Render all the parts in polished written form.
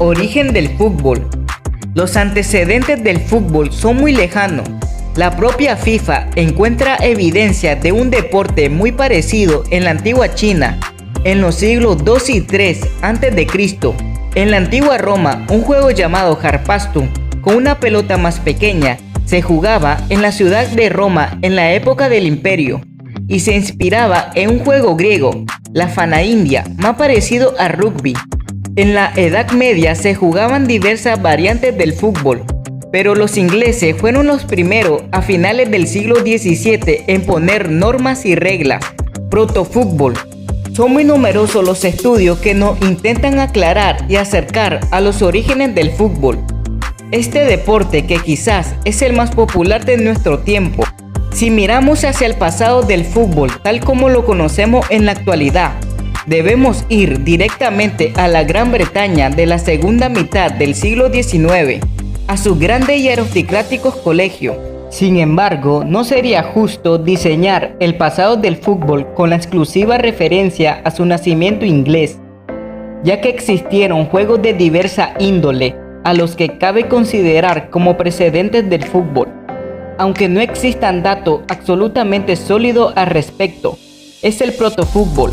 Origen del fútbol. Los antecedentes del fútbol son muy lejanos. La propia FIFA encuentra evidencia de un deporte muy parecido en la antigua China, en los siglos II y III a.C. En la antigua Roma, un juego llamado Harpastum, con una pelota más pequeña, se jugaba en la ciudad de Roma en la época del Imperio, y se inspiraba en un juego griego, la Fana India, más parecido al rugby. En la Edad Media se jugaban diversas variantes del fútbol, pero los ingleses fueron los primeros a finales del siglo XVII en poner normas y reglas. Protofútbol. Son muy numerosos los estudios que nos intentan aclarar y acercar a los orígenes del fútbol. Este deporte, que quizás es el más popular de nuestro tiempo, si miramos hacia el pasado del fútbol tal como lo conocemos en la actualidad, debemos ir directamente a la Gran Bretaña de la segunda mitad del siglo XIX, a sus grandes y aristocráticos colegios. Sin embargo, no sería justo diseñar el pasado del fútbol con la exclusiva referencia a su nacimiento inglés, ya que existieron juegos de diversa índole a los que cabe considerar como precedentes del fútbol, aunque no existan datos absolutamente sólidos al respecto. Es el protofútbol.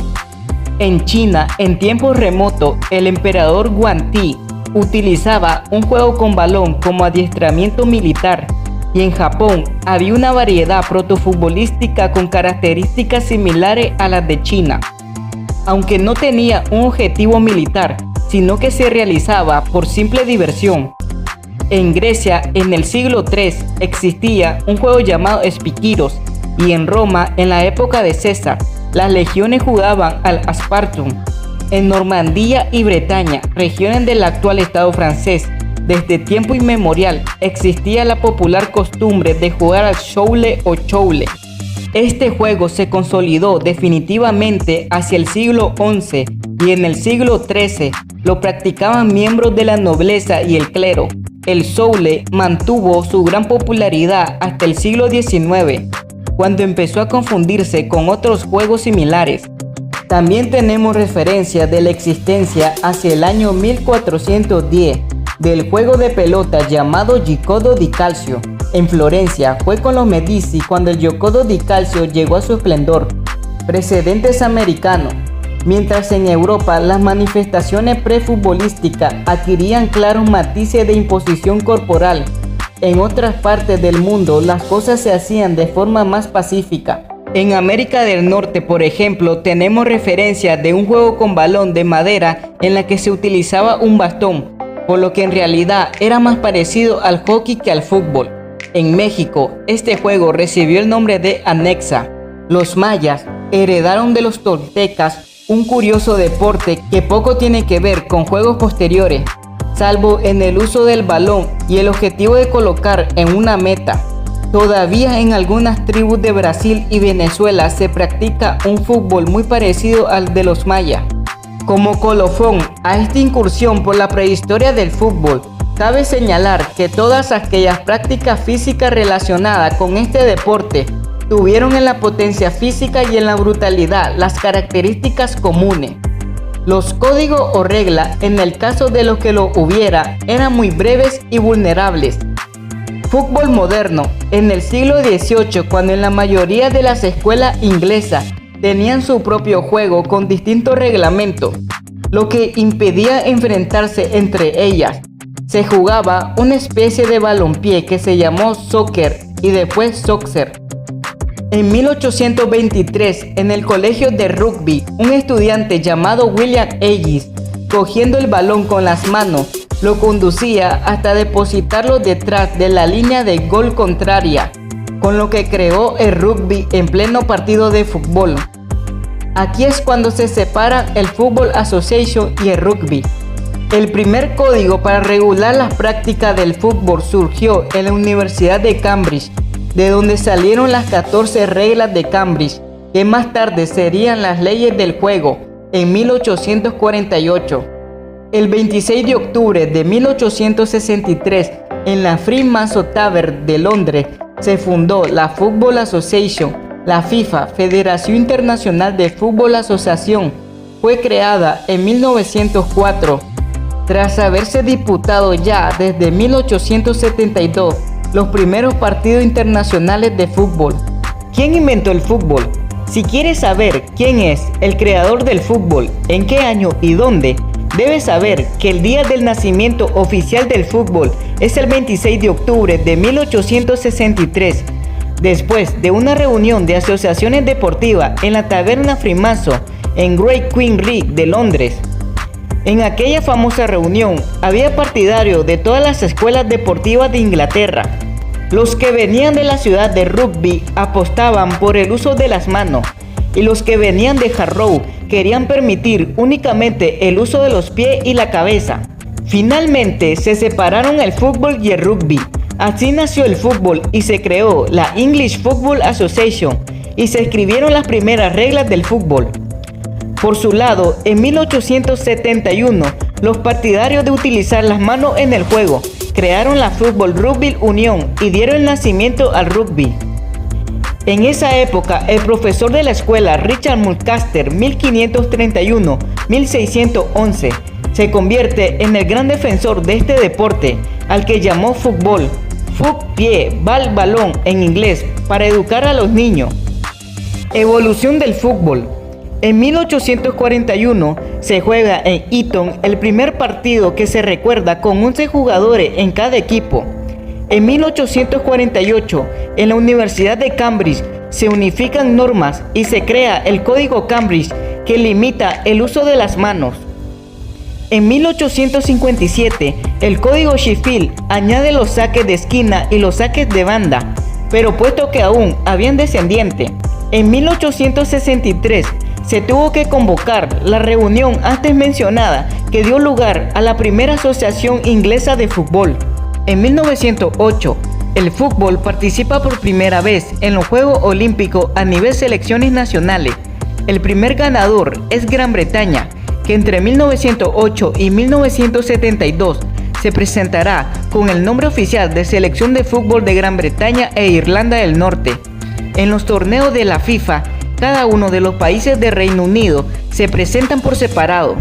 En China, en tiempos remotos, el emperador Guangdi utilizaba un juego con balón como adiestramiento militar, y en Japón había una variedad protofutbolística con características similares a las de China, aunque no tenía un objetivo militar, sino que se realizaba por simple diversión. En Grecia, en el siglo III, existía un juego llamado Espiquiros, y en Roma, en la época de César, las legiones jugaban al Aspartum. En Normandía y Bretaña, regiones del actual estado francés, desde tiempo inmemorial existía la popular costumbre de jugar al choule o choule. Este juego se consolidó definitivamente hacia el siglo XI, y en el siglo XIII lo practicaban miembros de la nobleza y el clero. El choule mantuvo su gran popularidad hasta el siglo XIX, cuando empezó a confundirse con otros juegos similares. También tenemos referencia de la existencia hacia el año 1410 del juego de pelota llamado Giocodo di Calcio. En Florencia fue con los Medici cuando el Giocodo di Calcio llegó a su esplendor. Precedentes americanos. Mientras en Europa las manifestaciones prefutbolísticas adquirían claros matices de imposición corporal, en otras partes del mundo las cosas se hacían de forma más pacífica. En América del Norte, por ejemplo, tenemos referencia de un juego con balón de madera en la que se utilizaba un bastón, por lo que en realidad era más parecido al hockey que al fútbol. En México, este juego recibió el nombre de anexa. Los mayas heredaron de los toltecas un curioso deporte que poco tiene que ver con juegos posteriores, salvo en el uso del balón y el objetivo de colocar en una meta. Todavía en algunas tribus de Brasil y Venezuela se practica un fútbol muy parecido al de los mayas. Como colofón a esta incursión por la prehistoria del fútbol, cabe señalar que todas aquellas prácticas físicas relacionadas con este deporte tuvieron en la potencia física y en la brutalidad las características comunes. Los códigos o reglas, en el caso de los que lo hubiera, eran muy breves y vulnerables. Fútbol moderno. En el siglo XVIII, cuando en la mayoría de las escuelas inglesas tenían su propio juego con distintos reglamentos, lo que impedía enfrentarse entre ellas, se jugaba una especie de balompié que se llamó soccer y después soccer. En 1823, en el colegio de rugby, un estudiante llamado William Ellis, cogiendo el balón con las manos, lo conducía hasta depositarlo detrás de la línea de gol contraria, con lo que creó el rugby en pleno partido de fútbol. Aquí es cuando se separan el Football Association y el rugby. El primer código para regular las prácticas del fútbol surgió en la Universidad de Cambridge, de donde salieron las 14 reglas de Cambridge, que más tarde serían las leyes del juego, en 1848. El 26 de octubre de 1863, en la Freemason Tavern de Londres, se fundó la Football Association. La FIFA, Federación Internacional de Fútbol Asociación, fue creada en 1904. tras haberse disputado ya desde 1872 los primeros partidos internacionales de fútbol. ¿Quién inventó el fútbol? Si quieres saber quién es el creador del fútbol, en qué año y dónde, debes saber que el día del nacimiento oficial del fútbol es el 26 de octubre de 1863, después de una reunión de asociaciones deportivas en la taberna Freemason en Great Queen Street de Londres. En aquella famosa reunión había partidarios de todas las escuelas deportivas de Inglaterra. Los que venían de la ciudad de Rugby apostaban por el uso de las manos, y los que venían de Harrow querían permitir únicamente el uso de los pies y la cabeza. Finalmente se separaron el fútbol y el rugby. Así nació el fútbol y se creó la English Football Association y se escribieron las primeras reglas del fútbol. Por su lado, en 1871, los partidarios de utilizar las manos en el juego crearon la Football Rugby Union y dieron el nacimiento al rugby. En esa época, el profesor de la escuela Richard Mulcaster, 1531-1611, se convierte en el gran defensor de este deporte, al que llamó fútbol, foot pie, ball balón en inglés, para educar a los niños. Evolución del fútbol. En 1841 se juega en Eton el primer partido que se recuerda con 11 jugadores en cada equipo. En 1848, en la Universidad de Cambridge se unifican normas y se crea el Código Cambridge que limita el uso de las manos. En 1857, el Código Sheffield añade los saques de esquina y los saques de banda, pero puesto que aún habían descendientes. En 1863 se tuvo que convocar la reunión antes mencionada que dio lugar a la primera asociación inglesa de fútbol. En 1908, el fútbol participa por primera vez en los Juegos Olímpicos a nivel selecciones nacionales. El primer ganador es Gran Bretaña, que entre 1908 y 1972 se presentará con el nombre oficial de Selección de Fútbol de Gran Bretaña e Irlanda del Norte. En los torneos de la FIFA, cada uno de los países de Reino Unido se presentan por separado.